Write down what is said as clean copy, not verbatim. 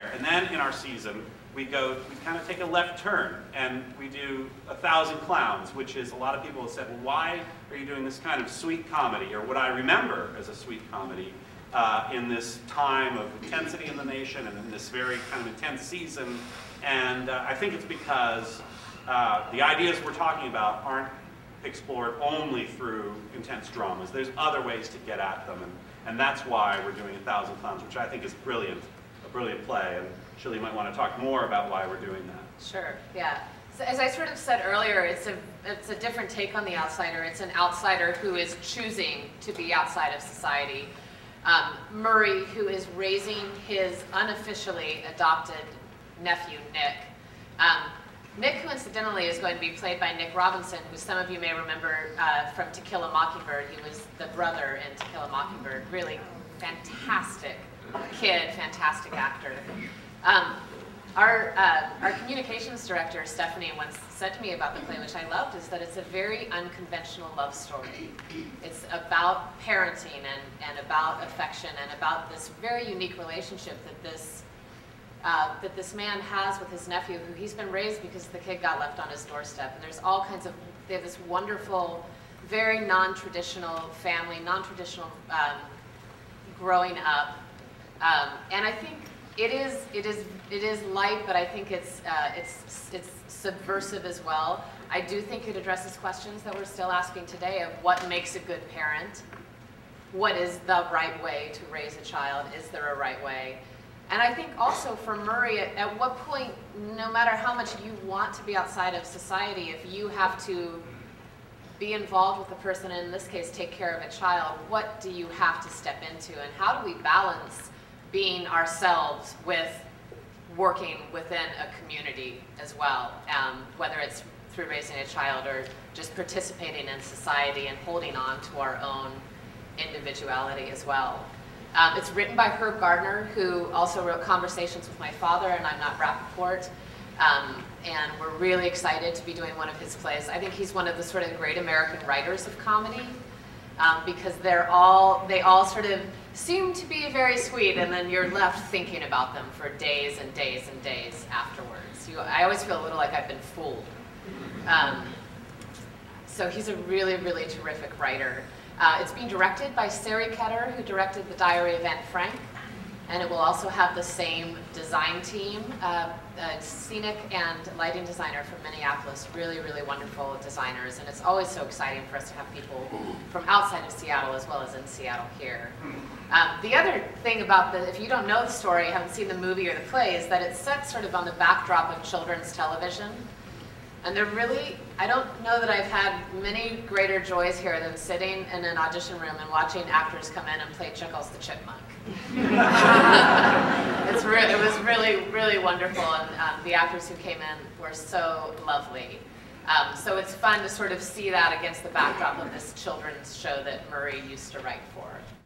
And then in our season, we kind of take a left turn and we do 1,000 Clowns, which is, a lot of people have said, well, why are you doing this kind of sweet comedy, or what I remember as a sweet comedy, in this time of intensity in the nation and in this very kind of intense season? And I think it's because the ideas we're talking about aren't explored only through intense dramas. There's other ways to get at them, and that's why we're doing 1,000 Clowns, which I think is brilliant. Brilliant play, and Sheila, you might want to talk more about why we're doing that. Sure, yeah. So as I sort of said earlier, it's a different take on the outsider. It's an outsider who is choosing to be outside of society. Murray, who is raising his unofficially adopted nephew, Nick. Nick, who incidentally is going to be played by Nick Robinson, who some of you may remember from To Kill a Mockingbird. He was the brother in To Kill a Mockingbird. Really fantastic kid, fantastic actor. Our communications director, Stephanie, once said to me about the play, which I loved, is that it's a very unconventional love story. It's about parenting and about affection and about this very unique relationship that this man has with his nephew, who he's been raised because the kid got left on his doorstep. And there's all kinds of, they have this wonderful, very non-traditional family, non-traditional growing up. And I think it is light, but I think it's subversive as well. I do think it addresses questions that we're still asking today of what makes a good parent, what is the right way to raise a child, is there a right way? And I think also for Murray, at what point, no matter how much you want to be outside of society, if you have to be involved with a person, and in this case take care of a child, what do you have to step into, and how do we balance being ourselves with working within a community as well, whether it's through raising a child or just participating in society and holding on to our own individuality as well. It's written by Herb Gardner, who also wrote Conversations with My Father and I'm Not Rappaport, and we're really excited to be doing one of his plays. I think he's one of the sort of great American writers of comedy, because they all sort of seem to be very sweet, and then you're left thinking about them for days and days and days afterwards. I always feel a little like I've been fooled. So he's a really, really terrific writer. It's being directed by Sari Ketter, who directed The Diary of Anne Frank, and it will also have the same design team, a scenic and lighting designer from Minneapolis, really, really wonderful designers, and it's always so exciting for us to have people from outside of Seattle as well as in Seattle here. The other thing about if you don't know the story, haven't seen the movie or the play, is that it's set sort of on the backdrop of children's television. And they're really, I don't know that I've had many greater joys here than sitting in an audition room and watching actors come in and play Chuckles the Chipmunk. It was really, really wonderful, and the actors who came in were so lovely. So it's fun to sort of see that against the backdrop of this children's show that Murray used to write for.